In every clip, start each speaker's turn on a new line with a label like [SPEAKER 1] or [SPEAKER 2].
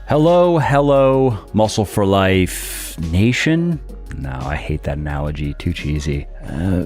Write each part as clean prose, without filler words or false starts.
[SPEAKER 1] Hello, Muscle for Life Nation. No, I hate that analogy. Too cheesy.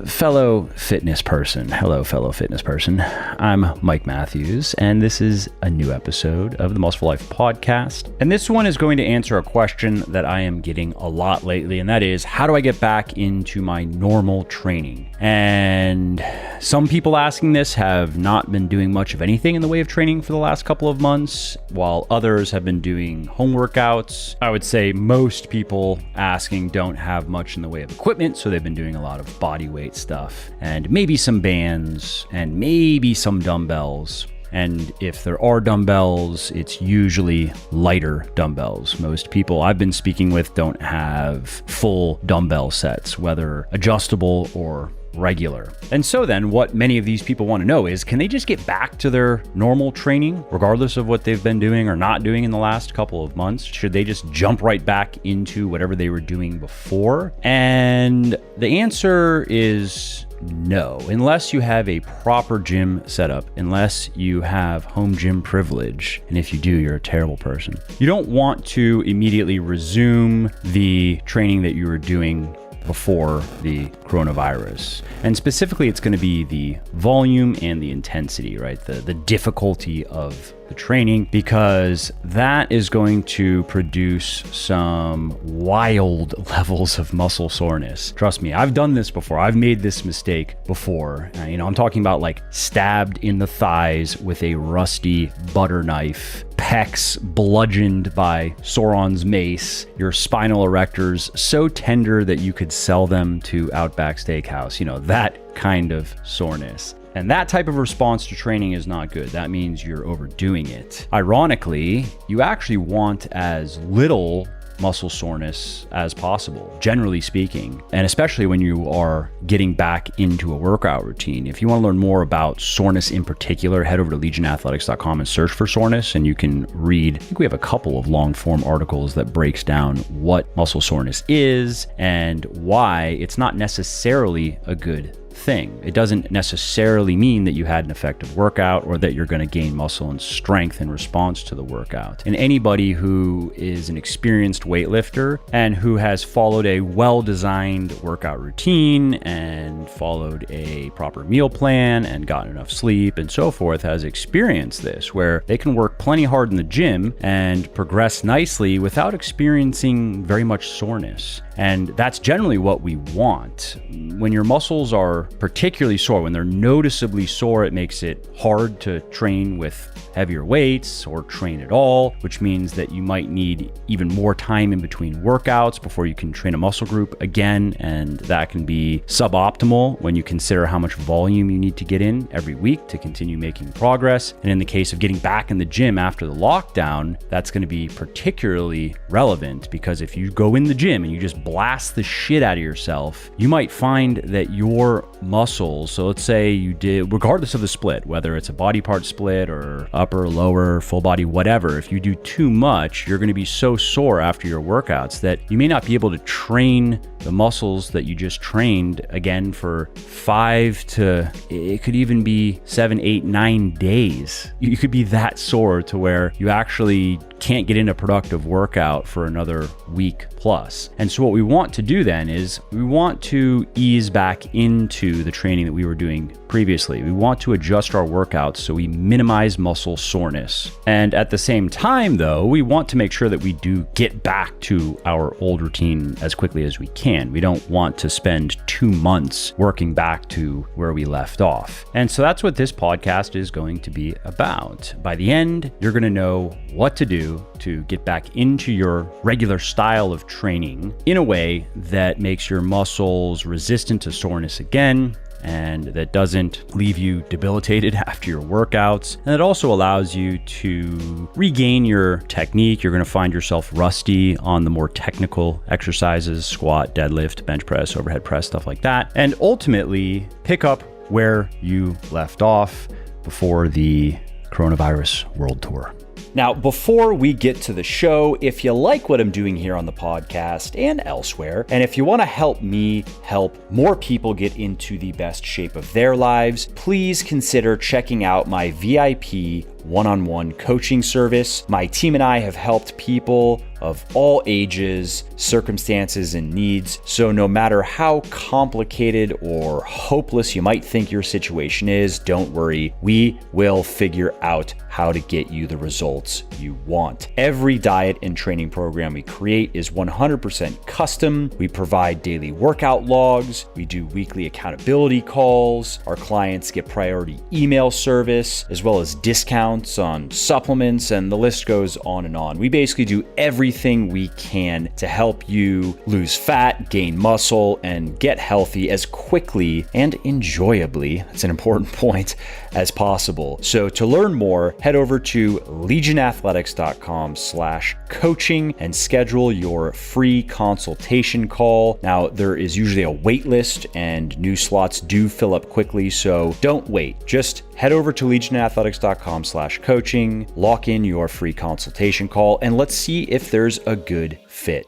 [SPEAKER 1] Fellow fitness person. Hello, fellow fitness person. I'm Mike Matthews, and this is a new episode of the Muscle for Life podcast. And this one is going to answer a question that I am getting a lot lately, and that is, how do I get back into my normal training? And some people asking this have not been doing much of anything in the way of training for the last couple of months, while others have been doing home workouts. I would say most people asking don't have much in the way of equipment, so they've been doing a lot of bodyweight stuff and maybe some bands and maybe some dumbbells. And if there are dumbbells, it's usually lighter dumbbells. Most people I've been speaking with don't have full dumbbell sets, whether adjustable or regular. And so then what many of these people want to know is, can they just get back to their normal training regardless of what they've been doing or not doing in the last couple of months? Should they just jump right back into whatever they were doing before? And the answer is no, unless you have a proper gym setup, unless you have home gym privilege. And if you do, you're a terrible person. You don't want to immediately resume the training that you were doing before the coronavirus. And specifically, it's going to be the volume and the intensity, right? The difficulty of the training, because that is going to produce some wild levels of muscle soreness. Trust me, I've done this before. I've made this mistake before. I'm talking about like stabbed in the thighs with a rusty butter knife, pecs bludgeoned by Sauron's mace, your spinal erectors so tender that you could sell them to Outback Steakhouse, that kind of soreness. And that type of response to training is not good. That means you're overdoing it. Ironically, you actually want as little muscle soreness as possible, generally speaking, and especially when you are getting back into a workout routine. If you want to learn more about soreness in particular, head over to legionathletics.com and search for soreness, and you can read, I think we have a couple of long form articles that breaks down what muscle soreness is and why it's not necessarily a good thing. It doesn't necessarily mean that you had an effective workout or that you're going to gain muscle and strength in response to the workout. And anybody who is an experienced weightlifter and who has followed a well-designed workout routine and followed a proper meal plan and gotten enough sleep and so forth has experienced this, where they can work plenty hard in the gym and progress nicely without experiencing very much soreness. And that's generally what we want. When your muscles are particularly sore, when they're noticeably sore, it makes it hard to train with heavier weights or train at all, which means that you might need even more time in between workouts before you can train a muscle group again. And that can be suboptimal when you consider how much volume you need to get in every week to continue making progress. And in the case of getting back in the gym after the lockdown, that's going to be particularly relevant, because if you go in the gym and you just blast the shit out of yourself, you might find that your muscles, so let's say you did, regardless of the split, whether it's a body part split or upper, lower, full body, whatever, if you do too much, you're going to be so sore after your workouts that you may not be able to train the muscles that you just trained again for 5 to, it could even be 7, 8, 9 days. You could be that sore to where you actually can't get in a productive workout for another week plus. And so what we want to do then is we want to ease back into the training that we were doing previously. We want to adjust our workouts so we minimize muscle soreness. And at the same time, though, we want to make sure that we do get back to our old routine as quickly as we can. We don't want to spend 2 months working back to where we left off. And so that's what this podcast is going to be about. By the end, you're going to know what to do to get back into your regular style of training in a way that makes your muscles resistant to soreness again, and that doesn't leave you debilitated after your workouts. And it also allows you to regain your technique. You're going to find yourself rusty on the more technical exercises, squat, deadlift, bench press, overhead press, stuff like that, and ultimately pick up where you left off before the coronavirus world tour. Now, before we get to the show, if you like what I'm doing here on the podcast and elsewhere, and if you want to help me help more people get into the best shape of their lives, please consider checking out my VIP
[SPEAKER 2] one-on-one coaching service. My team and I have helped people of all ages, circumstances, and needs. So no matter how complicated or hopeless you might think your situation is, don't worry. We will figure out how to get you the results you want. Every diet and training program we create is 100% custom. We provide daily workout logs. We do weekly accountability calls. Our clients get priority email service, as well as discounts on supplements, and the list goes on and on. We basically do everything we can to help you lose fat, gain muscle, and get healthy as quickly and enjoyably, that's an important point, as possible. So to learn more, head over to legionathletics.com/coaching and schedule your free consultation call. Now, there is usually a wait list and new slots do fill up quickly, so don't wait. Just head over to legionathletics.com/coaching, lock in your free consultation call, and let's see if there's a good fit.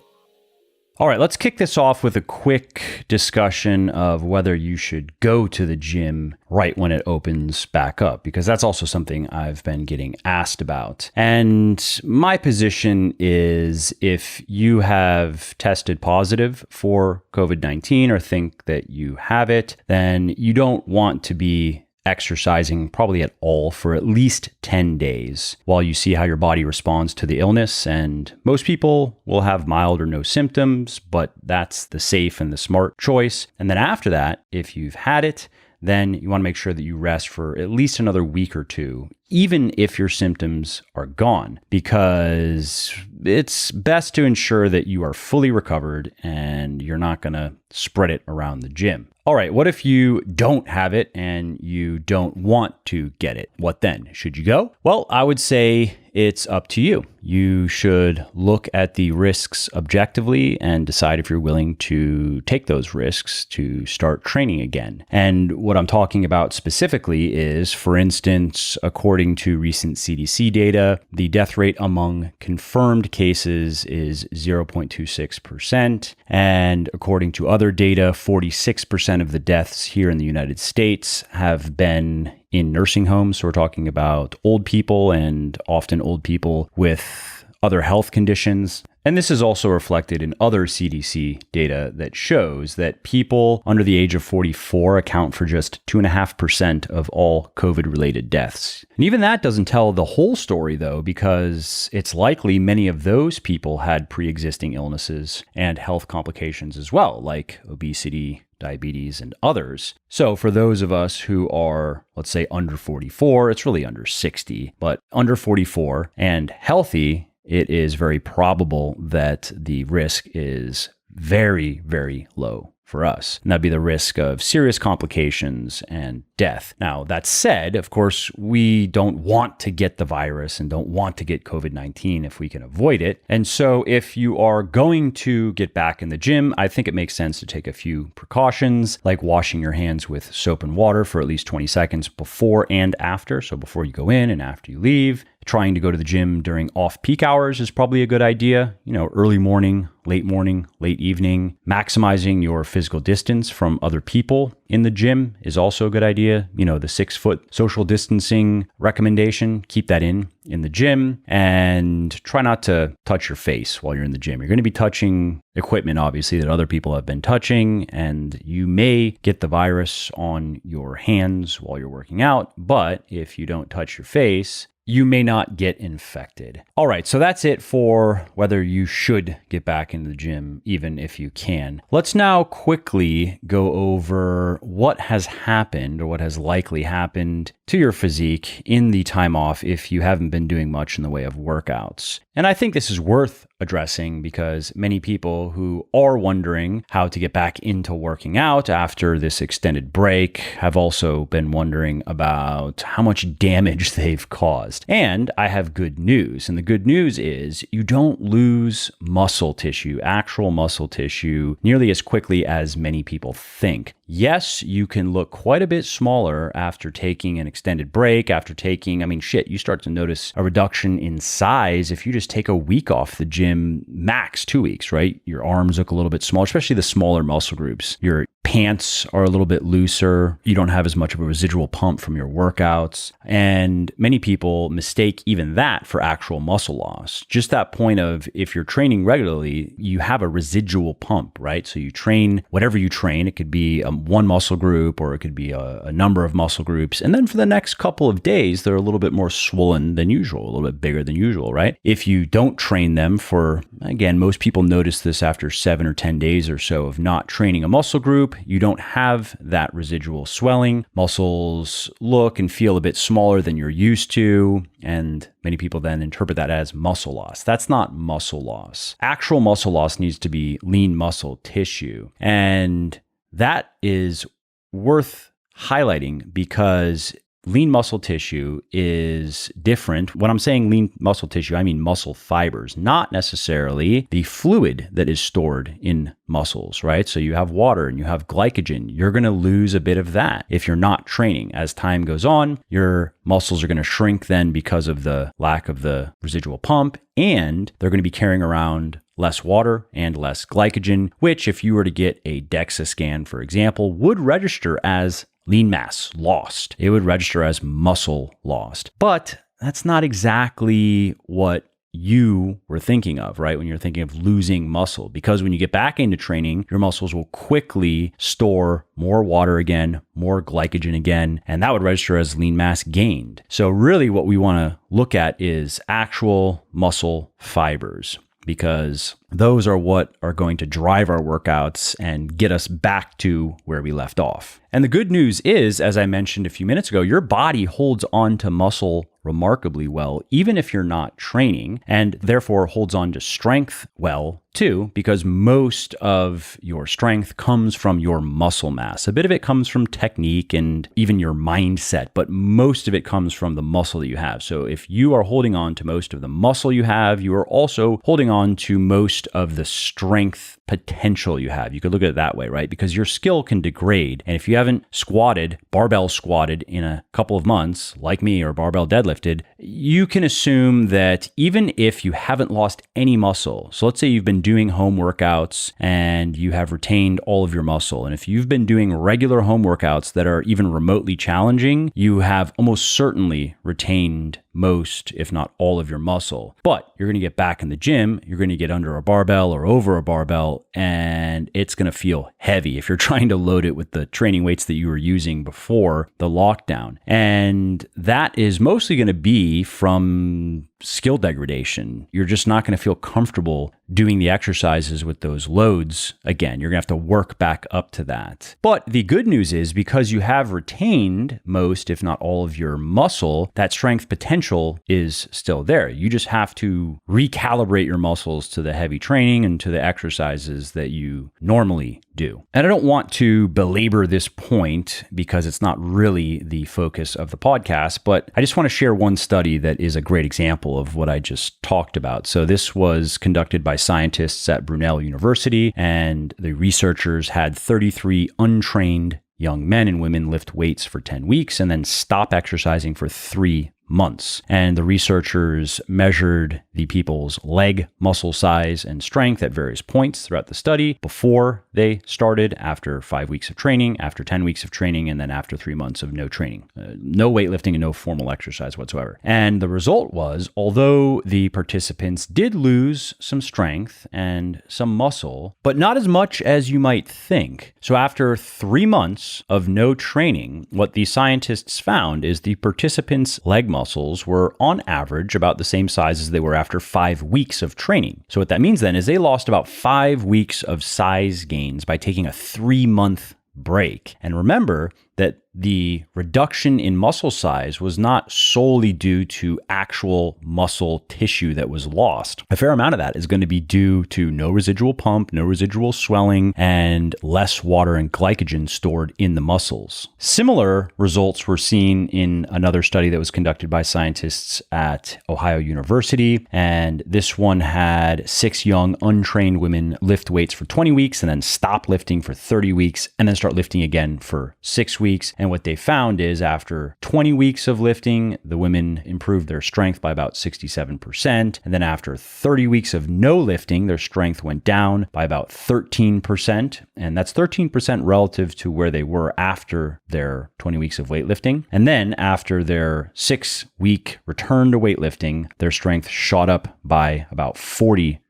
[SPEAKER 1] All right, let's kick this off with a quick discussion of whether you should go to the gym right when it opens back up, because that's also something I've been getting asked about. And my position is, if you have tested positive for COVID-19 or think that you have it, then you don't want to be exercising probably at all for at least 10 days while you see how your body responds to the illness. And most people will have mild or no symptoms, but that's the safe and the smart choice. And then after that, if you've had it, then you want to make sure that you rest for at least another week or two, even if your symptoms are gone, because it's best to ensure that you are fully recovered and you're not going to spread it around the gym. All right, what if you don't have it and you don't want to get it? What then? Should you go? Well, I would say it's up to you. You should look at the risks objectively and decide if you're willing to take those risks to start training again. And what I'm talking about specifically is, for instance, according to recent CDC data, the death rate among confirmed cases is 0.26%. And according to other data, 46% of the deaths here in the United States have been in nursing homes. So we're talking about old people, and often old people with other health conditions. And this is also reflected in other CDC data that shows that people under the age of 44 account for just 2.5% of all COVID-related deaths. And even that doesn't tell the whole story, though, because it's likely many of those people had pre-existing illnesses and health complications as well, like obesity, diabetes, and others. So for those of us who are, let's say, under 44, it's really under 60, but under 44 and healthy, it is very probable that the risk is very, very low for us. And that'd be the risk of serious complications and death. Now, that said, of course, we don't want to get the virus and don't want to get COVID-19 if we can avoid it. And so if you are going to get back in the gym, I think it makes sense to take a few precautions, like washing your hands with soap and water for at least 20 seconds before and after. So before you go in and after you leave. Trying to go to the gym during off-peak hours is probably a good idea. Early morning, late evening. Maximizing your physical distance from other people in the gym is also a good idea. The 6-foot social distancing recommendation, keep that in the gym, and try not to touch your face while you're in the gym. You're going to be touching equipment, obviously, that other people have been touching, and you may get the virus on your hands while you're working out. But if you don't touch your face, you may not get infected. All right, so that's it for whether you should get back into the gym, even if you can. Let's now quickly go over what has happened, or what has likely happened to your physique in the time off if you haven't been doing much in the way of workouts. And I think this is worth addressing because many people who are wondering how to get back into working out after this extended break have also been wondering about how much damage they've caused. And I have good news. And the good news is you don't lose muscle tissue, actual muscle tissue, nearly as quickly as many people think. Yes, you can look quite a bit smaller after taking an extended break, you start to notice a reduction in size if you just take a week off the gym, max 2 weeks, right? Your arms look a little bit small, especially the smaller muscle groups. Your pants are a little bit looser. You don't have as much of a residual pump from your workouts. And many people mistake even that for actual muscle loss. Just that point of if you're training regularly, you have a residual pump, right? So you train whatever you train. It could be one muscle group or it could be a number of muscle groups. And then for the next couple of days, they're a little bit more swollen than usual, a little bit bigger than usual, right? If you don't train them for, again, most people notice this after 7 or 10 days or so of not training a muscle group, you don't have that residual swelling. Muscles look and feel a bit smaller than you're used to. And many people then interpret that as muscle loss. That's not muscle loss. Actual muscle loss needs to be lean muscle tissue. And that is worth highlighting because lean muscle tissue is different. When I'm saying lean muscle tissue, I mean muscle fibers, not necessarily the fluid that is stored in muscles, right? So you have water and you have glycogen. You're going to lose a bit of that if you're not training. As time goes on, your muscles are going to shrink then because of the lack of the residual pump, and they're going to be carrying around less water and less glycogen, which if you were to get a DEXA scan, for example, would register as lean mass lost. It would register as muscle lost. But that's not exactly what you were thinking of, right? When you're thinking of losing muscle, because when you get back into training, your muscles will quickly store more water again, more glycogen again, and that would register as lean mass gained. So really what we want to look at is actual muscle fibers, because those are what are going to drive our workouts and get us back to where we left off. And the good news is, as I mentioned a few minutes ago, your body holds on to muscle remarkably well, even if you're not training, and therefore holds on to strength well too, because most of your strength comes from your muscle mass. A bit of it comes from technique and even your mindset, but most of it comes from the muscle that you have. So if you are holding on to most of the muscle you have, you are also holding on to most of the strength potential you have. You could look at it that way, right? Because your skill can degrade. And if you haven't barbell squatted in a couple of months, like me, or barbell deadlifted, you can assume that even if you haven't lost any muscle, so let's say you've been doing home workouts and you have retained all of your muscle. And if you've been doing regular home workouts that are even remotely challenging, you have almost certainly retained most, if not all of your muscle. But you're going to get back in the gym, you're going to get under a barbell or over a barbell, and it's going to feel heavy if you're trying to load it with the training weights that you were using before the lockdown. And that is mostly going to be from skill degradation. You're just not going to feel comfortable doing the exercises with those loads again. You're going to have to work back up to that. But the good news is, because you have retained most, if not all of your muscle, that strength potential is still there. You just have to recalibrate your muscles to the heavy training and to the exercises that you normally do. And I don't want to belabor this point because it's not really the focus of the podcast, but I just want to share one study that is a great example of what I just talked about. So this was conducted by scientists at Brunel University, and the researchers had 33 untrained young men and women lift weights for 10 weeks and then stop exercising for 3 months. And the researchers measured the people's leg muscle size and strength at various points throughout the study before they started, after 5 weeks of training, after 10 weeks of training, and then after 3 months of no training, no weightlifting and no formal exercise whatsoever. And the result was, although the participants did lose some strength and some muscle, but not as much as you might think. So after 3 months of no training, what the scientists found is the participants' leg muscles were on average about the same size as they were after 5 weeks of training. So what that means then is they lost about 5 weeks of size gains by taking a 3-month break. And remember that the reduction in muscle size was not solely due to actual muscle tissue that was lost. A fair amount of that is going to be due to no residual pump, no residual swelling, and less water and glycogen stored in the muscles. Similar results were seen in another study that was conducted by scientists at Ohio University. And this one had 6 young untrained women lift weights for 20 weeks and then stop lifting for 30 weeks and then start lifting again for 6 weeks. And what they found is after 20 weeks of lifting, the women improved their strength by about 67%. And then after 30 weeks of no lifting, their strength went down by about 13%. And that's 13% relative to where they were after their 20 weeks of weightlifting. And then after their 6-week return to weightlifting, their strength shot up by about 40%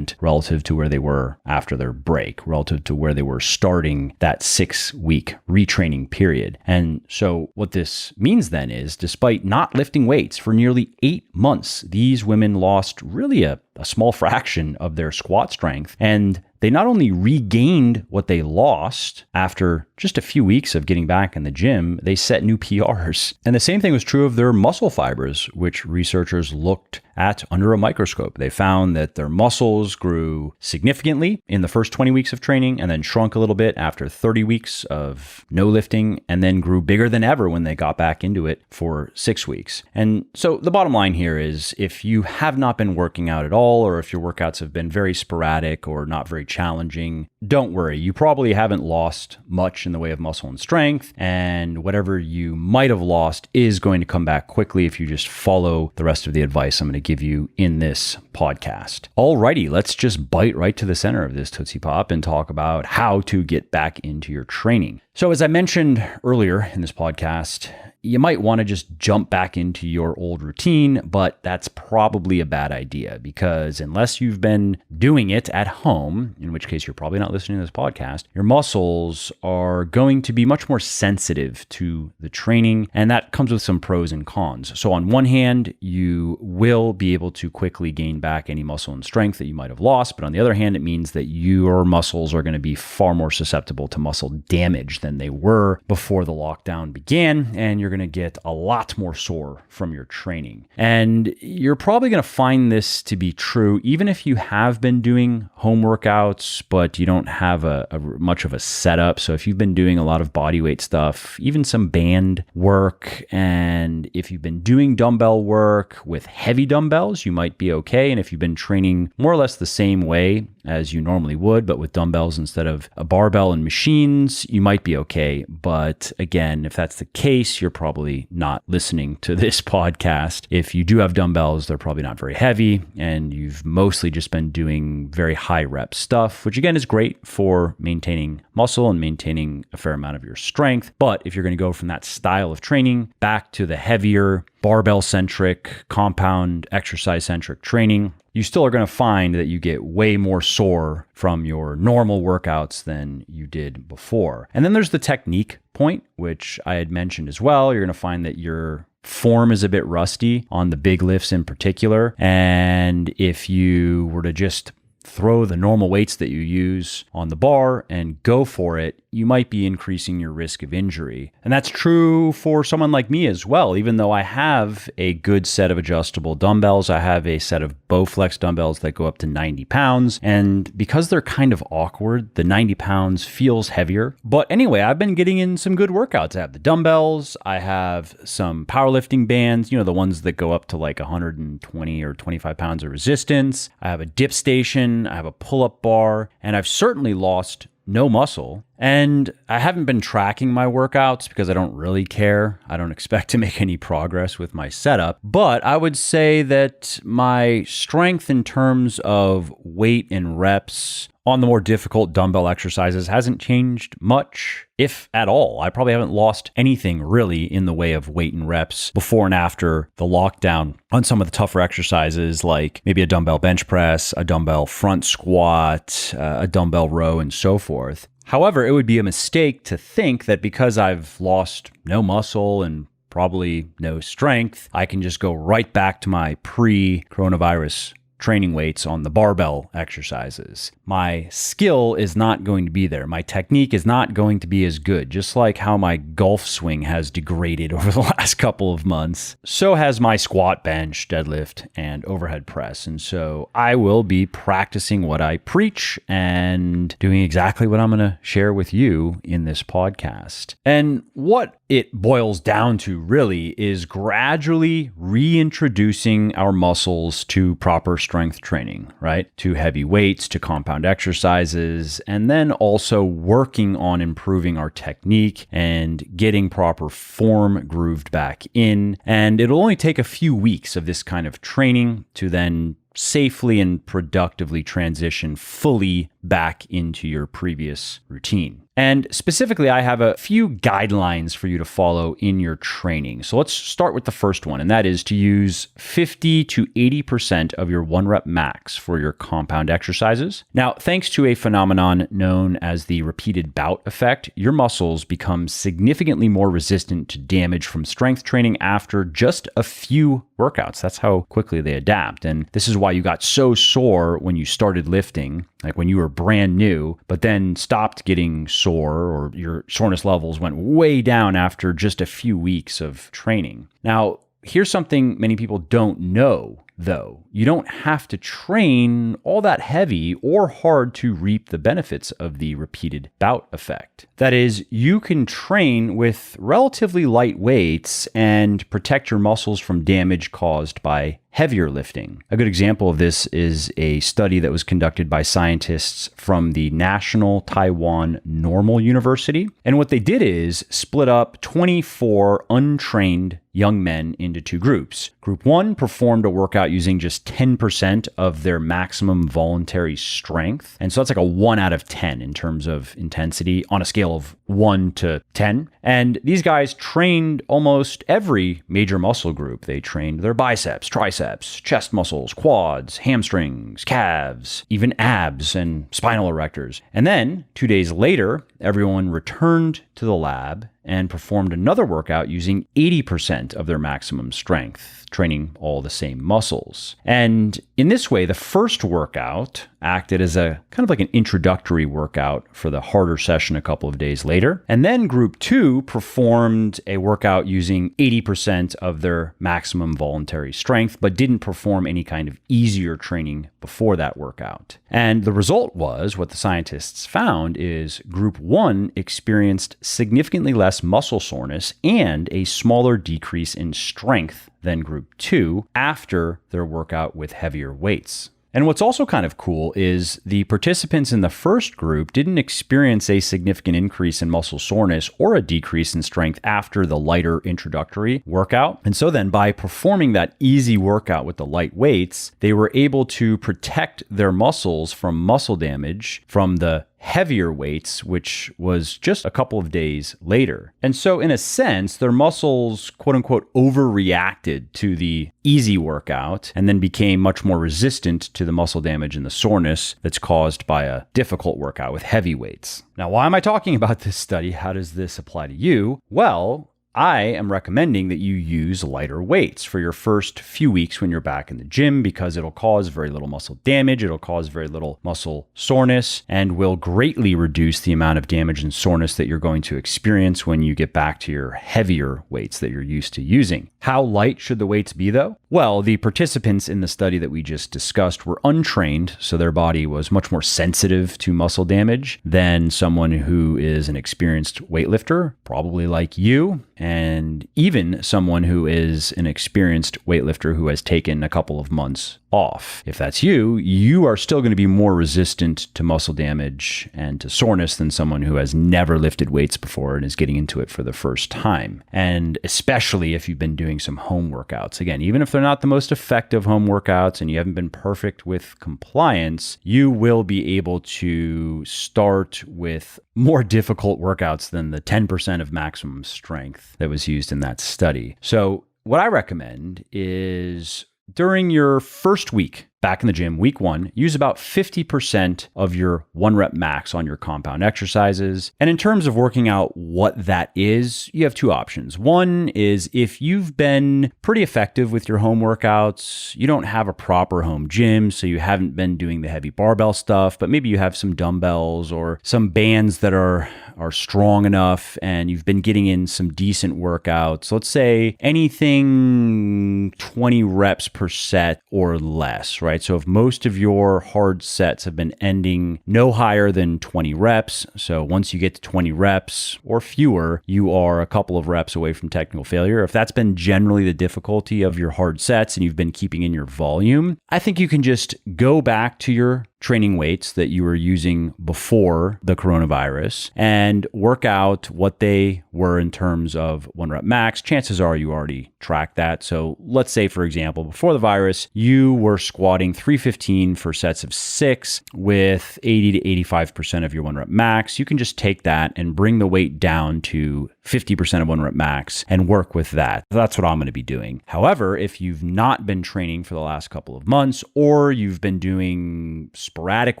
[SPEAKER 1] relative to where they were after their break, relative to where they were starting that 6-week retraining period. And so what this means then is, despite not lifting weights for nearly 8 months, these women lost really a small fraction of their squat strength. And they not only regained what they lost after just a few weeks of getting back in the gym, they set new PRs. And the same thing was true of their muscle fibers, which researchers looked at under a microscope. They found that their muscles grew significantly in the first 20 weeks of training and then shrunk a little bit after 30 weeks of no lifting, and then grew bigger than ever when they got back into it for 6 weeks. And so the bottom line here is, if you have not been working out at all, or if your workouts have been very sporadic or not very challenging, don't worry. You probably haven't lost much in the way of muscle and strength, and whatever you might have lost is going to come back quickly if you just follow the rest of the advice I'm going to give you in this podcast. Alrighty, let's just bite right to the center of this Tootsie Pop and talk about how to get back into your training. So as I mentioned earlier in this podcast, you might want to just jump back into your old routine, but that's probably a bad idea, because unless you've been doing it at home, in which case you're probably not listening to this podcast, your muscles are going to be much more sensitive to the training, and that comes with some pros and cons. So on one hand, you will be able to quickly gain back any muscle and strength that you might have lost, but on the other hand, it means that your muscles are going to be far more susceptible to muscle damage than they were before the lockdown began, and you're going to get a lot more sore from your training. And you're probably going to find this to be true even if you have been doing home workouts, but you don't have a much of a setup. So if you've been doing a lot of bodyweight stuff, even some band work, and if you've been doing dumbbell work with heavy dumbbells, you might be okay. And if you've been training more or less the same way as you normally would, but with dumbbells instead of a barbell and machines, you might be okay. But again, if that's the case, you're probably not listening to this podcast. If you do have dumbbells, they're probably not very heavy, and you've mostly just been doing very high rep stuff, which again is great for maintaining muscle and maintaining a fair amount of your strength. But if you're going to go from that style of training back to the heavier barbell-centric, compound exercise-centric training, you still are going to find that you get way more sore from your normal workouts than you did before. And then there's the technique point, which I had mentioned as well. You're going to find that your form is a bit rusty on the big lifts in particular. And if you were to just throw the normal weights that you use on the bar and go for it, you might be increasing your risk of injury. And that's true for someone like me as well. Even though I have a good set of adjustable dumbbells, I have a set of Bowflex dumbbells that go up to 90 pounds. And because they're kind of awkward, the 90 pounds feels heavier. But anyway, I've been getting in some good workouts. I have the dumbbells, I have some powerlifting bands, the ones that go up to like 120 or 25 pounds of resistance. I have a dip station, I have a pull-up bar, and I've certainly lost no muscle. And I haven't been tracking my workouts because I don't really care. I don't expect to make any progress with my setup. But I would say that my strength in terms of weight and reps on the more difficult dumbbell exercises hasn't changed much, if at all. I probably haven't lost anything really in the way of weight and reps before and after the lockdown on some of the tougher exercises, like maybe a dumbbell bench press, a dumbbell front squat, a dumbbell row, and so forth. However, it would be a mistake to think that because I've lost no muscle and probably no strength, I can just go right back to my pre-coronavirus training weights on the barbell exercises. My skill is not going to be there. My technique is not going to be as good. Just like how my golf swing has degraded over the last couple of months, so has my squat, bench, deadlift, and overhead press. And so I will be practicing what I preach and doing exactly what I'm going to share with you in this podcast. And what it boils down to really is gradually reintroducing our muscles to proper strength training, right? To heavy weights, to compound exercises, and then also working on improving our technique and getting proper form grooved back in. And it'll only take a few weeks of this kind of training to then safely and productively transition fully back into your previous routine. And specifically, I have a few guidelines for you to follow in your training. So let's start with the first one, and that is to use 50 to 80% of your 1 rep max for your compound exercises. Now, thanks to a phenomenon known as the repeated bout effect, your muscles become significantly more resistant to damage from strength training after just a few workouts. That's how quickly they adapt. And this is why you got so sore when you started lifting, like when you were brand new, but then stopped getting sore, or your soreness levels went way down after just a few weeks of training. Now, here's something many people don't know, though. You don't have to train all that heavy or hard to reap the benefits of the repeated bout effect. That is, you can train with relatively light weights and protect your muscles from damage caused by heavier lifting. A good example of this is a study that was conducted by scientists from the National Taiwan Normal University. And what they did is split up 24 untrained young men into two groups. Group 1 performed a workout using just 10% of their maximum voluntary strength. And so that's like a 1 out of 10 in terms of intensity on a scale of 1 to 10. And these guys trained almost every major muscle group. They trained their biceps, triceps, chest muscles, quads, hamstrings, calves, even abs and spinal erectors. And then 2 days later, everyone returned to the lab and performed another workout using 80% of their maximum strength, training all the same muscles. And in this way, the first workout acted as a kind of like an introductory workout for the harder session a couple of days later. And then group 2 performed a workout using 80% of their maximum voluntary strength, but didn't perform any kind of easier training before that workout. And the result was, what the scientists found is group 1 experienced significantly less muscle soreness and a smaller decrease in strength than group 2 after their workout with heavier weights. And what's also kind of cool is the participants in the first group didn't experience a significant increase in muscle soreness or a decrease in strength after the lighter introductory workout. And so then by performing that easy workout with the light weights, they were able to protect their muscles from muscle damage from the heavier weights, which was just a couple of days later. And so in a sense, their muscles, quote unquote, overreacted to the easy workout and then became much more resistant to the muscle damage and the soreness that's caused by a difficult workout with heavy weights. Now, why am I talking about this study? How does this apply to you? Well, I am recommending that you use lighter weights for your first few weeks when you're back in the gym, because it'll cause very little muscle damage, it'll cause very little muscle soreness, and will greatly reduce the amount of damage and soreness that you're going to experience when you get back to your heavier weights that you're used to using. How light should the weights be, though? Well, the participants in the study that we just discussed were untrained, so their body was much more sensitive to muscle damage than someone who is an experienced weightlifter, probably like you, and even someone who is an experienced weightlifter who has taken a couple of months off. If that's you, you are still going to be more resistant to muscle damage and to soreness than someone who has never lifted weights before and is getting into it for the first time. And especially if you've been doing some home workouts. Again, even if they're not the most effective home workouts and you haven't been perfect with compliance, you will be able to start with more difficult workouts than the 10% of maximum strength that was used in that study. So what I recommend is during your first week back in the gym, week 1, use about 50% of your 1 rep max on your compound exercises. And in terms of working out what that is, you have two options. One is if you've been pretty effective with your home workouts, you don't have a proper home gym, so you haven't been doing the heavy barbell stuff, but maybe you have some dumbbells or some bands that are are strong enough and you've been getting in some decent workouts, let's say anything 20 reps per set or less, right? So if most of your hard sets have been ending no higher than 20 reps, so once you get to 20 reps or fewer, you are a couple of reps away from technical failure. If that's been generally the difficulty of your hard sets and you've been keeping in your volume, I think you can just go back to your training weights that you were using before the coronavirus and work out what they were in terms of 1 rep max. Chances are you already tracked that. So let's say, for example, before the virus, you were squatting 315 for sets of 6 with 80 to 85% of your 1 rep max. You can just take that and bring the weight down to 50% of 1 rep max and work with that. That's what I'm going to be doing. However, if you've not been training for the last couple of months, or you've been doing sporadic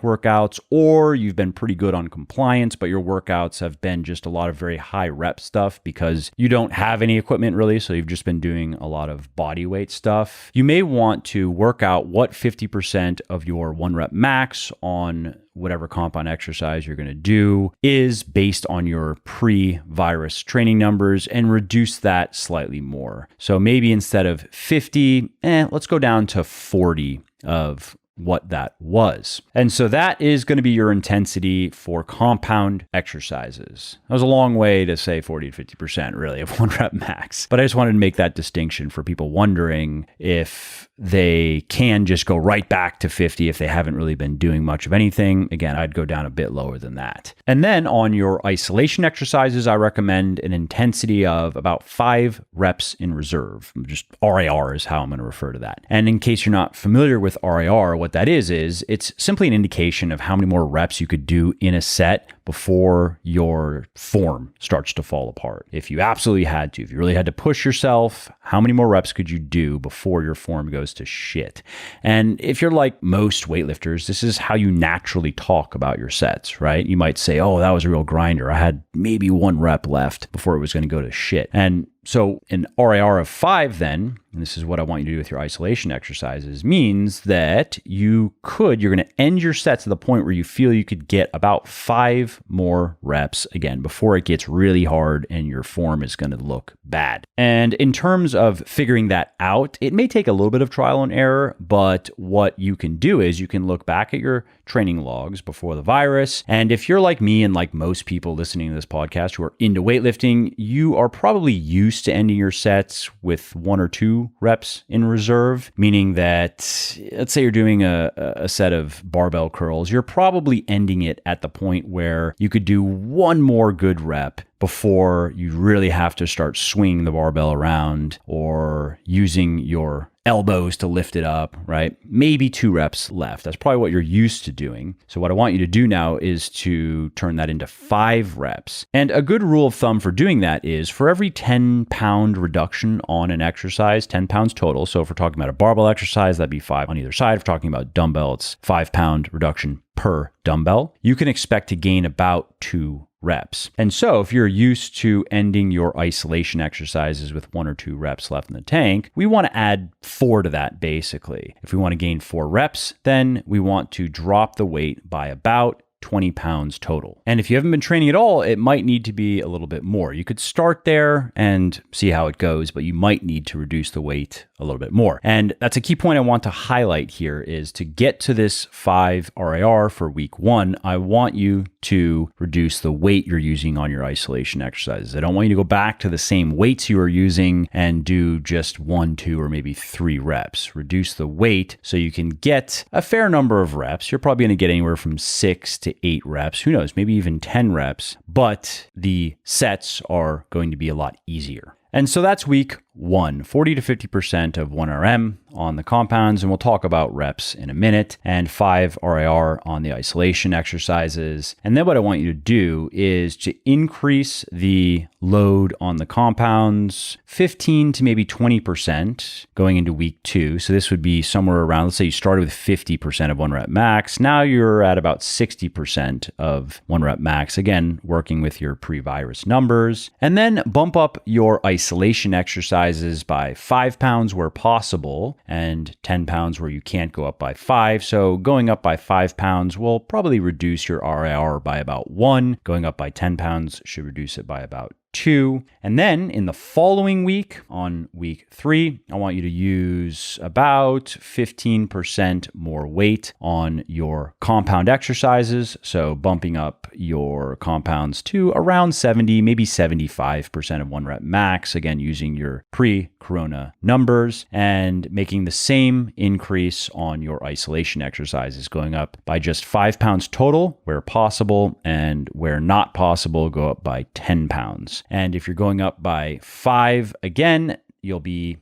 [SPEAKER 1] workouts, or you've been pretty good on compliance, but your workouts have been just a lot of very high rep stuff because you don't have any equipment really, so you've just been doing a lot of body weight stuff, you may want to work out what 50% of your 1 rep max on whatever compound exercise you're going to do is based on your pre-virus training numbers and reduce that slightly more. So maybe instead of 50, let's go down to 40 of what that was. And so that is going to be your intensity for compound exercises. That was a long way to say 40 to 50% really of 1 rep max. But I just wanted to make that distinction for people wondering if they can just go right back to 50 if they haven't really been doing much of anything. Again, I'd go down a bit lower than that. And then on your isolation exercises, I recommend an intensity of about 5 reps in reserve. Just RIR is how I'm going to refer to that. And in case you're not familiar with RIR, what that is it's simply an indication of how many more reps you could do in a set before your form starts to fall apart. If you absolutely had to, if you really had to push yourself, how many more reps could you do before your form goes to shit? And if you're like most weightlifters, this is how you naturally talk about your sets, right? You might say, oh, that was a real grinder. I had maybe 1 rep left before it was going to go to shit. And so an RIR of 5 then, and this is what I want you to do with your isolation exercises, means that you're going to end your sets at the point where you feel you could get about 5 more reps again before it gets really hard and your form is going to look bad. And in terms of figuring that out, it may take a little bit of trial and error, but what you can do is you can look back at your training logs before the virus. And if you're like me and like most people listening to this podcast who are into weightlifting, you are probably used to ending your sets with 1 or 2 reps in reserve, meaning that let's say you're doing a set of barbell curls, you're probably ending it at the point where you could do 1 more good rep before you really have to start swinging the barbell around or using your elbows to lift it up, right? Maybe 2 reps left. That's probably what you're used to doing. So what I want you to do now is to turn that into 5 reps. And a good rule of thumb for doing that is for every 10-pound reduction on an exercise, 10 pounds total. So if we're talking about a barbell exercise, that'd be 5 on either side. If we're talking about dumbbell, it's 5-pound reduction per dumbbell. You can expect to gain about 2 reps. And so if you're used to ending your isolation exercises with 1 or 2 reps left in the tank, we want to add 4 to that basically. If we want to gain 4 reps, then we want to drop the weight by about 20 pounds total. And if you haven't been training at all, it might need to be a little bit more. You could start there and see how it goes, but you might need to reduce the weight a little bit more. And that's a key point I want to highlight here is to get to this 5 RIR for week 1, I want you to reduce the weight you're using on your isolation exercises. I don't want you to go back to the same weights you were using and do just 1, 2, or maybe 3 reps. Reduce the weight so you can get a fair number of reps. You're probably going to get anywhere from 6 to 8 reps, who knows, maybe even 10 reps, but the sets are going to be a lot easier. And so that's week 1, 40 to 50% of 1RM on the compounds, and we'll talk about reps in a minute, and 5 RIR on the isolation exercises. And then what I want you to do is to increase the load on the compounds 15 to maybe 20% going into week 2. So this would be somewhere around, let's say you started with 50% of 1 rep max. Now you're at about 60% of 1 rep max, again, working with your pre-virus numbers. And then bump up your isolation exercise exercises by 5 pounds where possible and 10 pounds where you can't go up by 5. So going up by 5 pounds will probably reduce your RIR by about 1. Going up by 10 pounds should reduce it by about 2. And then in the following week, on week 3, I want you to use about 15% more weight on your compound exercises. So bumping up your compounds to around 70, maybe 75% of 1 rep max, again, using your pre-corona numbers, and making the same increase on your isolation exercises, going up by just 5 pounds total where possible, and where not possible, go up by 10 pounds. And if you're going up by 5, again, you'll be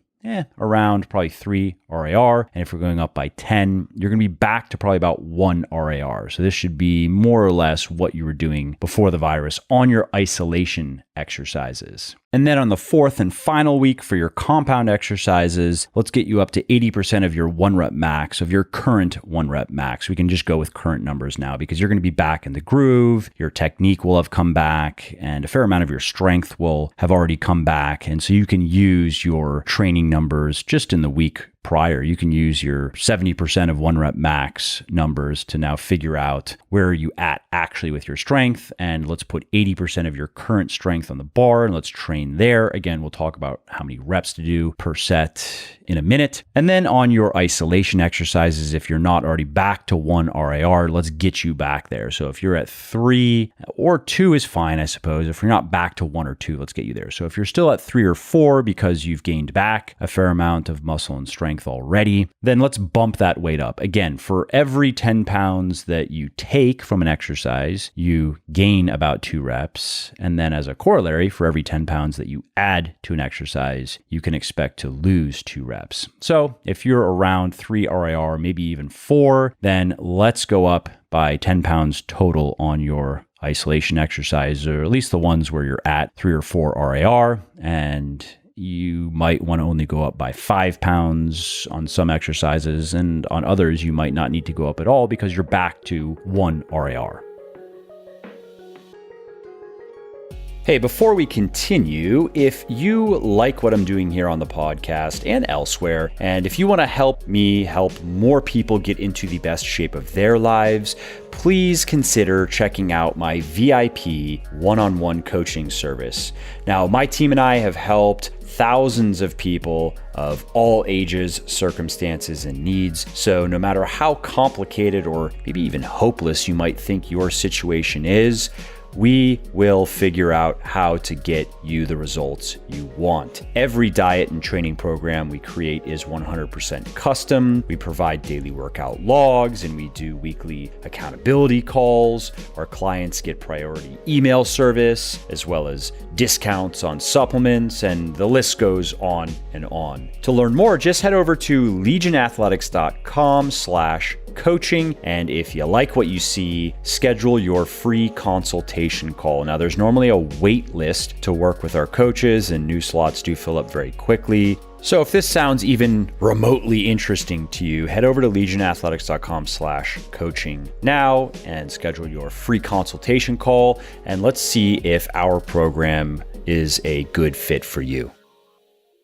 [SPEAKER 1] around probably 3 RAR. And if we're going up by 10, you're going to be back to probably about 1 RAR. So this should be more or less what you were doing before the virus on your isolation exercises. And then on the 4th and final week for your compound exercises, let's get you up to 80% of your 1 rep max, of your current 1 rep max. We can just go with current numbers now because you're going to be back in the groove. Your technique will have come back and a fair amount of your strength will have already come back. And so you can use your training numbers just in the week prior. You can use your 70% of 1 rep max numbers to now figure out where are you at actually with your strength. And let's put 80% of your current strength on the bar and let's train there. Again, we'll talk about how many reps to do per set in a minute. And then on your isolation exercises, if you're not already back to 1 RAR, let's get you back there. So if you're at 3 or 2 is fine, I suppose. If you're not back to 1 or 2, let's get you there. So if you're still at 3 or 4 because you've gained back a fair amount of muscle and strength already, then let's bump that weight up. Again, for every 10 pounds that you take from an exercise, you gain about 2 reps. And then as a corollary, for every 10 pounds that you add to an exercise, you can expect to lose 2 reps. So if you're around 3 RAR, maybe even 4, then let's go up by 10 pounds total on your isolation exercise, or at least the ones where you're at 3 or 4 RAR. And you might want to only go up by 5 pounds on some exercises, and on others, you might not need to go up at all because you're back to 1 RAR. Hey, before we continue, if you like what I'm doing here on the podcast and elsewhere, and if you want to help me help more people get into the best shape of their lives, please consider checking out my VIP one-on-one coaching service. Now, my team and I have helped thousands of people of all ages, circumstances, and needs. So no matter how complicated or maybe even hopeless you might think your situation is, we will figure out how to get you the results you want. Every diet and training program we create is 100% custom. We provide daily workout logs and we do weekly accountability calls. Our clients get priority email service, as well as discounts on supplements, and the list goes on and on. To learn more, just head over to legionathletics.com/coaching. And if you like what you see, schedule your free consultation call. Now, there's normally a wait list to work with our coaches, and new slots do fill up very quickly. So if this sounds even remotely interesting to you, head over to legionathletics.com/coaching now and schedule your free consultation call. And let's see if our program is a good fit for you.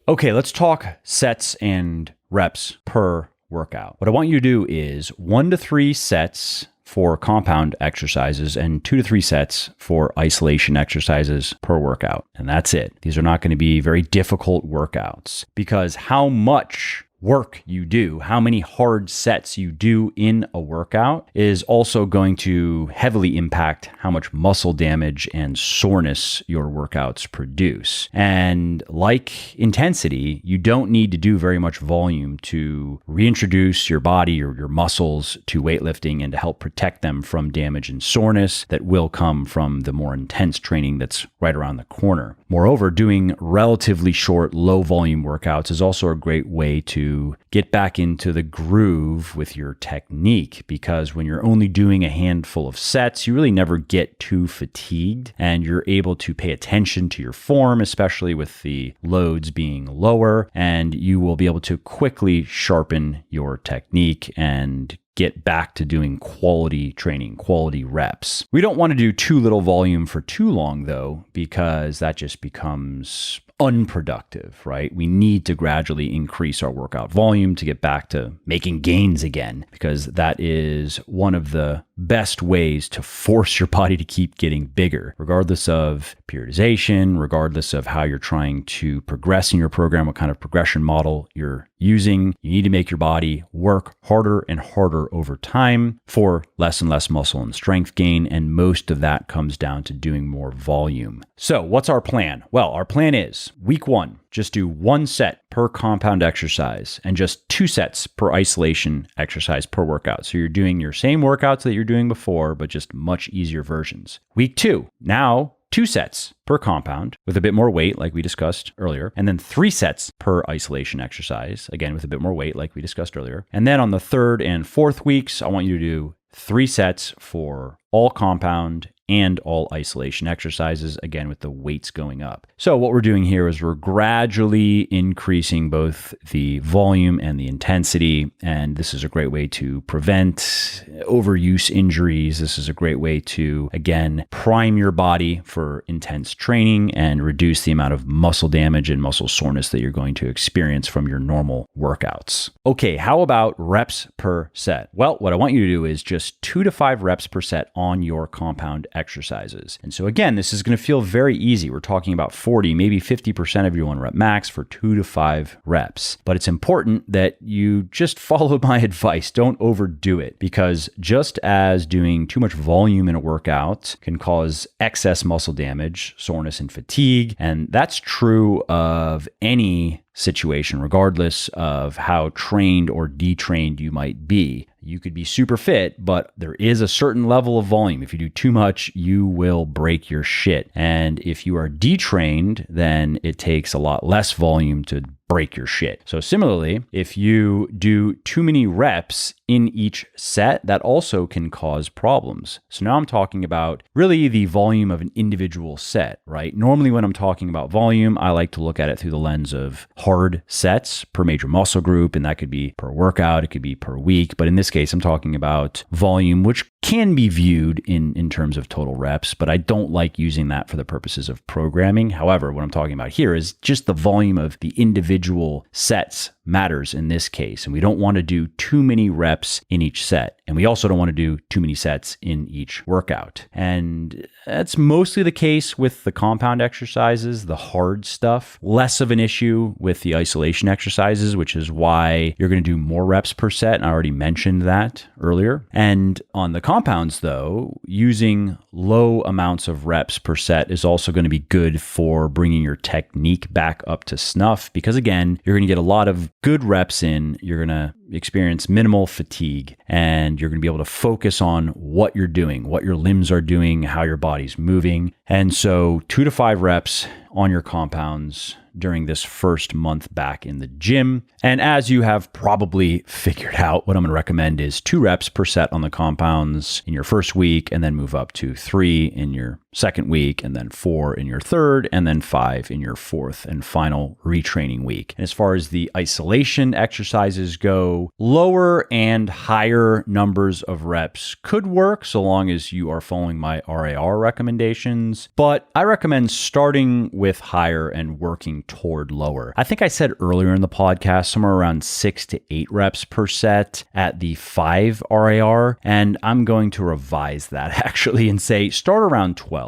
[SPEAKER 1] Okay, let's talk sets and reps per workout. What I want you to do is 1 to 3 sets for compound exercises and 2 to 3 sets for isolation exercises per workout. And that's it. These are not going to be very difficult workouts, because how much work you do, how many hard sets you do in a workout is also going to heavily impact how much muscle damage and soreness your workouts produce. And like intensity, you don't need to do very much volume to reintroduce your body or your muscles to weightlifting and to help protect them from damage and soreness that will come from the more intense training that's right around the corner. Moreover, doing relatively short, low volume workouts is also a great way to get back into the groove with your technique, because when you're only doing a handful of sets, you really never get too fatigued and you're able to pay attention to your form, especially with the loads being lower, and you will be able to quickly sharpen your technique and get back to doing quality training, quality reps. We don't want to do too little volume for too long though, because that just becomes unproductive, right? We need to gradually increase our workout volume to get back to making gains again, because that is one of the best ways to force your body to keep getting bigger, regardless of periodization, regardless of how you're trying to progress in your program, what kind of progression model you're using. You need to make your body work harder and harder over time for less and less muscle and strength gain. And most of that comes down to doing more volume. So what's our plan? Well, our plan is week 1, just do 1 set per compound exercise and just 2 sets per isolation exercise per workout. So you're doing your same workouts that you're doing before, but just much easier versions. Week 2, now 2 sets per compound with a bit more weight, like we discussed earlier, and then 3 sets per isolation exercise, again with a bit more weight, like we discussed earlier. And then on the 3rd and 4th weeks, I want you to do 3 sets for all compound and all isolation exercises, again with the weights going up. So what we're doing here is we're gradually increasing both the volume and the intensity, and this is a great way to prevent overuse injuries. This is a great way to, again, prime your body for intense training and reduce the amount of muscle damage and muscle soreness that you're going to experience from your normal workouts. Okay, how about reps per set? Well, what I want you to do is just 2 to 5 reps per set on your compound exercises. And so again, this is going to feel very easy. We're talking about 40, maybe 50% of your 1 rep max for 2 to 5 reps. But it's important that you just follow my advice. Don't overdo it, because just as doing too much volume in a workout can cause excess muscle damage, soreness, and fatigue, and that's true of any situation, regardless of how trained or detrained you might be. You could be super fit, but there is a certain level of volume. If you do too much, you will break your shit. And if you are detrained, then it takes a lot less volume to break your shit. So similarly, if you do too many reps in each set, that also can cause problems. So now I'm talking about really the volume of an individual set, right? Normally when I'm talking about volume, I like to look at it through the lens of hard sets per major muscle group, and that could be per workout, it could be per week. But in this case, I'm talking about volume, which can be viewed in terms of total reps, but I don't like using that for the purposes of programming. However, what I'm talking about here is just the volume of the individual sets matters in this case. And we don't want to do too many reps in each set. And we also don't want to do too many sets in each workout. And that's mostly the case with the compound exercises, the hard stuff. Less of an issue with the isolation exercises, which is why you're going to do more reps per set. And I already mentioned that earlier. And on the compounds, though, using low amounts of reps per set is also going to be good for bringing your technique back up to snuff, because again, you're going to get a lot of good reps in. You're going to experience minimal fatigue, and you're going to be able to focus on what you're doing, what your limbs are doing, how your body's moving. And so 2 to 5 reps on your compounds during this first month back in the gym. And as you have probably figured out, what I'm going to recommend is 2 reps per set on the compounds in your first week, and then move up to 3 in your second week, and then 4 in your third, and then 5 in your fourth and final retraining week. And as far as the isolation exercises go, lower and higher numbers of reps could work so long as you are following my RAR recommendations, but I recommend starting with higher and working toward lower. I think I said earlier in the podcast somewhere around 6 to 8 reps per set at the 5 RAR, and I'm going to revise that actually and say start around 12.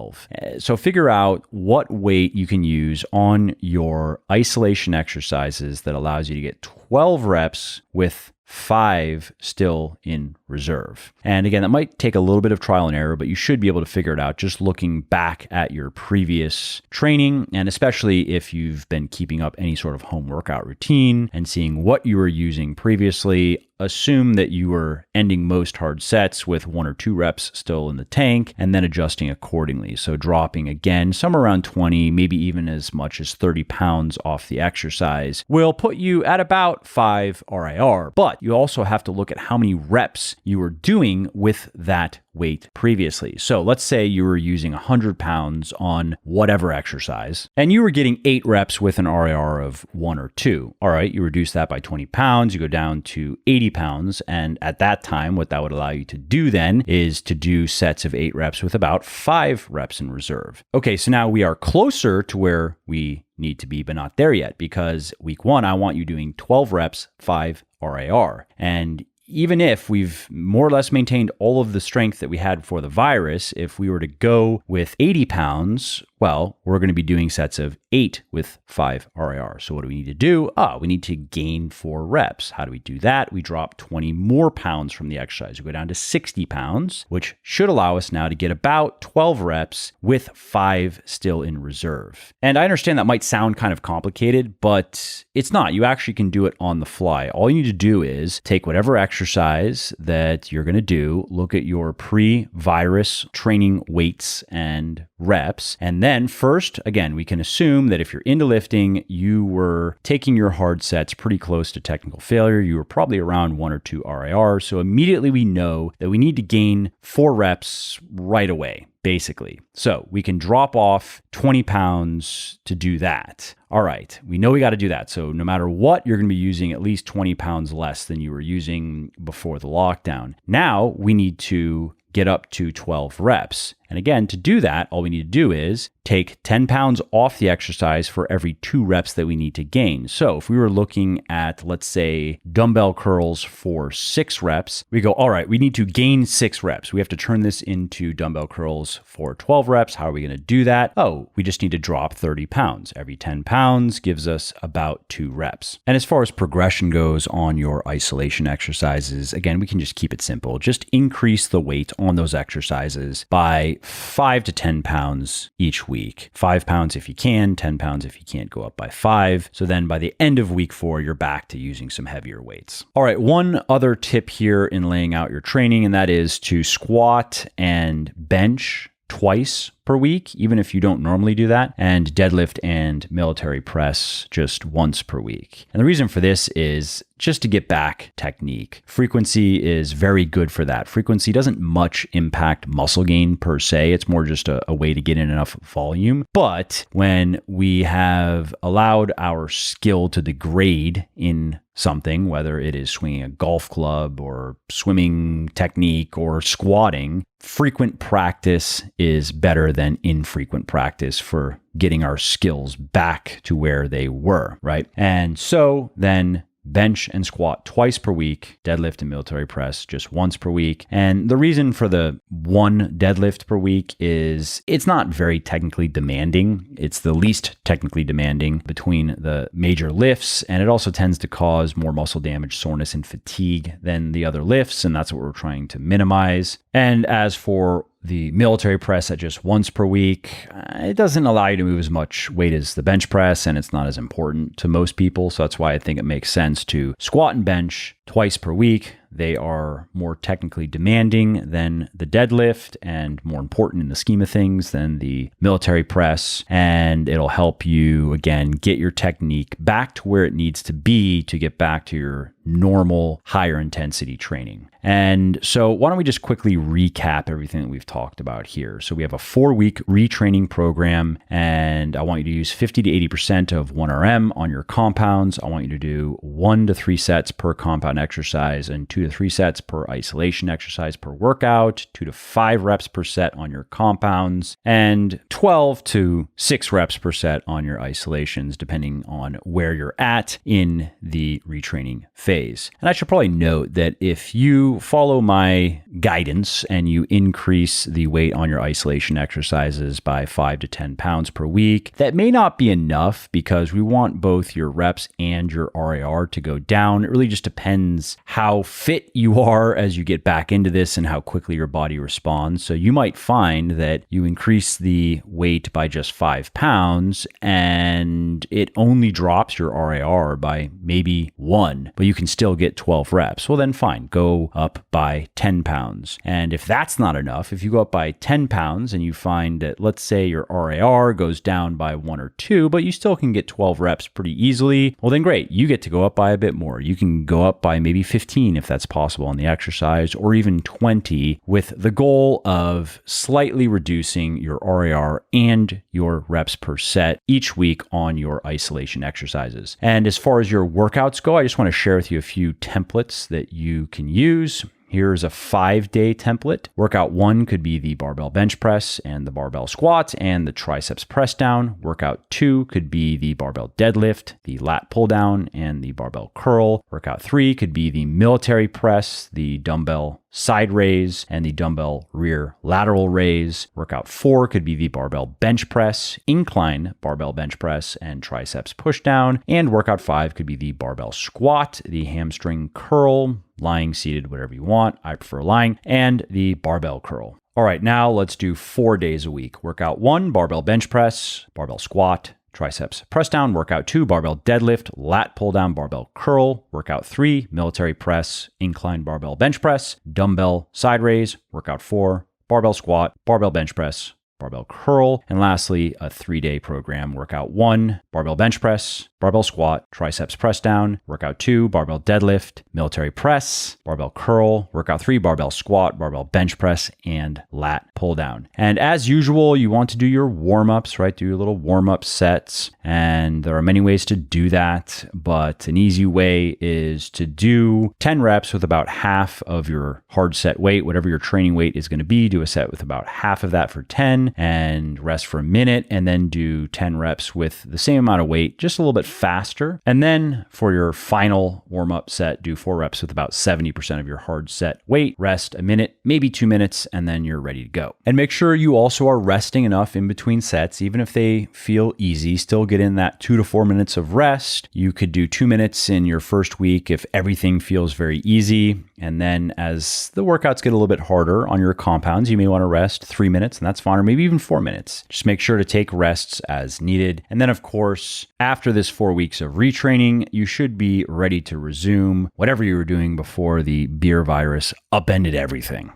[SPEAKER 1] So figure out what weight you can use on your isolation exercises that allows you to get 12 reps with 5 still in reserve. And again, that might take a little bit of trial and error, but you should be able to figure it out just looking back at your previous training, and especially if you've been keeping up any sort of home workout routine and seeing what you were using previously. Assume that you were ending most hard sets with 1 or 2 reps still in the tank, and then adjusting accordingly. So dropping again somewhere around 20, maybe even as much as 30 pounds off the exercise will put you at about 5 RIR. But you also have to look at how many reps you were doing with that weight previously. So let's say you were using 100 pounds on whatever exercise, and you were getting 8 reps with an RIR of 1 or 2. All right, you reduce that by 20 pounds, you go down to 80 pounds. And at that time, what that would allow you to do then is to do sets of 8 reps with about 5 reps in reserve. Okay, so now we are closer to where we need to be, but not there yet, because week 1, I want you doing 12 reps, 5 RIR. And even if we've more or less maintained all of the strength that we had before the virus, if we were to go with 80 pounds, well, we're going to be doing sets of 8 with 5 RIR. So what do we need to do? We need to gain 4 reps. How do we do that? We drop 20 more pounds from the exercise. We go down to 60 pounds, which should allow us now to get about 12 reps with 5 still in reserve. And I understand that might sound kind of complicated, but it's not. You actually can do it on the fly. All you need to do is take whatever exercise that you're going to do, look at your pre-virus training weights and reps, and then first, again, we can assume that if you're into lifting, you were taking your hard sets pretty close to technical failure. You were probably around 1 or 2 RIR. So immediately we know that we need to gain 4 reps right away, basically. So we can drop off 20 pounds to do that. All right, we know we got to do that. So no matter what, you're going to be using at least 20 pounds less than you were using before the lockdown. Now we need to get up to 12 reps. And again, to do that, all we need to do is take 10 pounds off the exercise for every 2 reps that we need to gain. So if we were looking at, let's say, dumbbell curls for 6 reps, we go, all right, we need to gain 6 reps. We have to turn this into dumbbell curls for 12 reps. How are we going to do that? We just need to drop 30 pounds. Every 10 pounds gives us about 2 reps. And as far as progression goes on your isolation exercises, again, we can just keep it simple. Just increase the weight on those exercises by 5 to 10 pounds each week. 5 pounds if you can, 10 pounds if you can't, go up by 5. So then by the end of week 4, you're back to using some heavier weights. All right, one other tip here in laying out your training, and that is to squat and bench twice per week, even if you don't normally do that, and deadlift and military press just once per week. And the reason for this is just to get back technique. Frequency is very good for that. Frequency doesn't much impact muscle gain per se. It's more just a way to get in enough volume. But when we have allowed our skill to degrade in something, whether it is swinging a golf club or swimming technique or squatting, frequent practice is better than infrequent practice for getting our skills back to where they were, right? And so then bench and squat twice per week, deadlift and military press just once per week. And the reason for the 1 deadlift per week is it's not very technically demanding. It's the least technically demanding between the major lifts, and it also tends to cause more muscle damage, soreness, and fatigue than the other lifts, and that's what we're trying to minimize. And as for the military press at just once per week, it doesn't allow you to move as much weight as the bench press, and it's not as important to most people. So that's why I think it makes sense to squat and bench twice per week. They are more technically demanding than the deadlift and more important in the scheme of things than the military press. And it'll help you, again, get your technique back to where it needs to be to get back to your normal higher intensity training. And so why don't we just quickly recap everything that we've talked about here. So we have a 4-week retraining program, and I want you to use 50 to 80% of 1RM on your compounds. I want you to do 1 to 3 sets per compound exercise and 2 to 3 sets per isolation exercise per workout, 2 to 5 reps per set on your compounds, and 12 to 6 reps per set on your isolations, depending on where you're at in the retraining phase. And I should probably note that if you follow my guidance and you increase the weight on your isolation exercises by 5 to 10 pounds per week, that may not be enough because we want both your reps and your RIR to go down. It really just depends how fit you are as you get back into this and how quickly your body responds. So you might find that you increase the weight by just 5 pounds and it only drops your RIR by maybe 1, but you can still get 12 reps. Well, then fine, go up by 10 pounds. And if that's not enough, if you go up by 10 pounds and you find that, let's say your RIR goes down by 1 or 2, but you still can get 12 reps pretty easily, well, then great, you get to go up by a bit more. You can go up by maybe 15 if that's possible on the exercise, or even 20, with the goal of slightly reducing your RIR and your reps per set each week on your isolation exercises. And as far as your workouts go, I just want to share with you a few templates that you can use. Here's a 5-day template. Workout 1 could be the barbell bench press and the barbell squat and the triceps press down. Workout 2 could be the barbell deadlift, the lat pull down, and the barbell curl. Workout 3 could be the military press, the dumbbell side raise, and the dumbbell rear lateral raise. Workout 4 could be the barbell bench press, incline barbell bench press, and triceps push down. And workout 5 could be the barbell squat, the hamstring curl, lying, seated, whatever you want. I prefer lying, and the barbell curl. All right, now let's do 4 days a week. Workout 1, barbell bench press, barbell squat, triceps press down. Workout 2, barbell deadlift, lat pull down, barbell curl. Workout 3, military press, incline barbell bench press, dumbbell side raise. Workout 4, barbell squat, barbell bench press, barbell curl. And lastly, a 3-day program. Workout 1, barbell bench press, barbell squat, triceps press down. Workout 2, barbell deadlift, military press, barbell curl. Workout 3, barbell squat, barbell bench press, and lat pull down. And as usual, you want to do your warm-ups, right? Do your little warm-up sets. And there are many ways to do that, but an easy way is to do 10 reps with about half of your hard set weight. Whatever your training weight is going to be, do a set with about half of that for 10 and rest for a minute, and then do 10 reps with the same amount of weight, just a little bit faster. And then for your final warm-up set, do 4 reps with about 70% of your hard set weight, rest a minute, maybe 2 minutes, and then you're ready to go. And make sure you also are resting enough in between sets, even if they feel easy. Still get in that 2 to 4 minutes of rest. You could do 2 minutes in your first week if everything feels very easy. And then as the workouts get a little bit harder on your compounds, you may want to rest 3 minutes, and that's fine, or maybe even 4 minutes. Just make sure to take rests as needed. And then, of course, after this 4 weeks of retraining, you should be ready to resume whatever you were doing before the beer virus upended everything.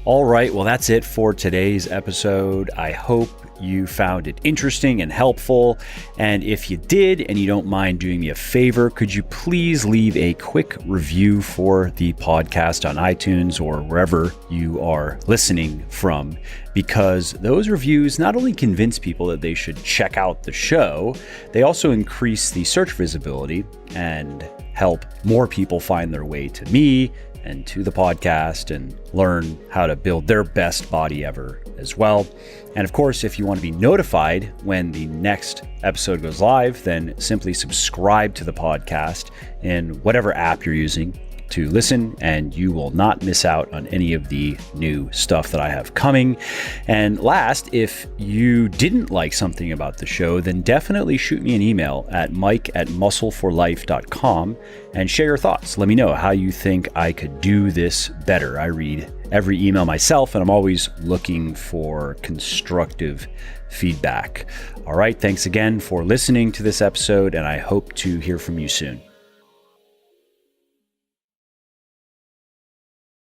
[SPEAKER 1] All right, well, that's it for today's episode. I hope you found it interesting and helpful. And if you did, and you don't mind doing me a favor, could you please leave a quick review for the podcast on iTunes or wherever you are listening from? Because those reviews not only convince people that they should check out the show, they also increase the search visibility and help more people find their way to me and to the podcast and learn how to build their best body ever as well. And of course, if you want to be notified when the next episode goes live, then simply subscribe to the podcast in whatever app you're using to listen, and you will not miss out on any of the new stuff that I have coming. And last, if you didn't like something about the show, then definitely shoot me an email at mike@muscleforlife.com and share your thoughts. Let me know how you think I could do this better. I read every email myself, and I'm always looking for constructive feedback. All right, thanks again for listening to this episode, and I hope to hear from you soon.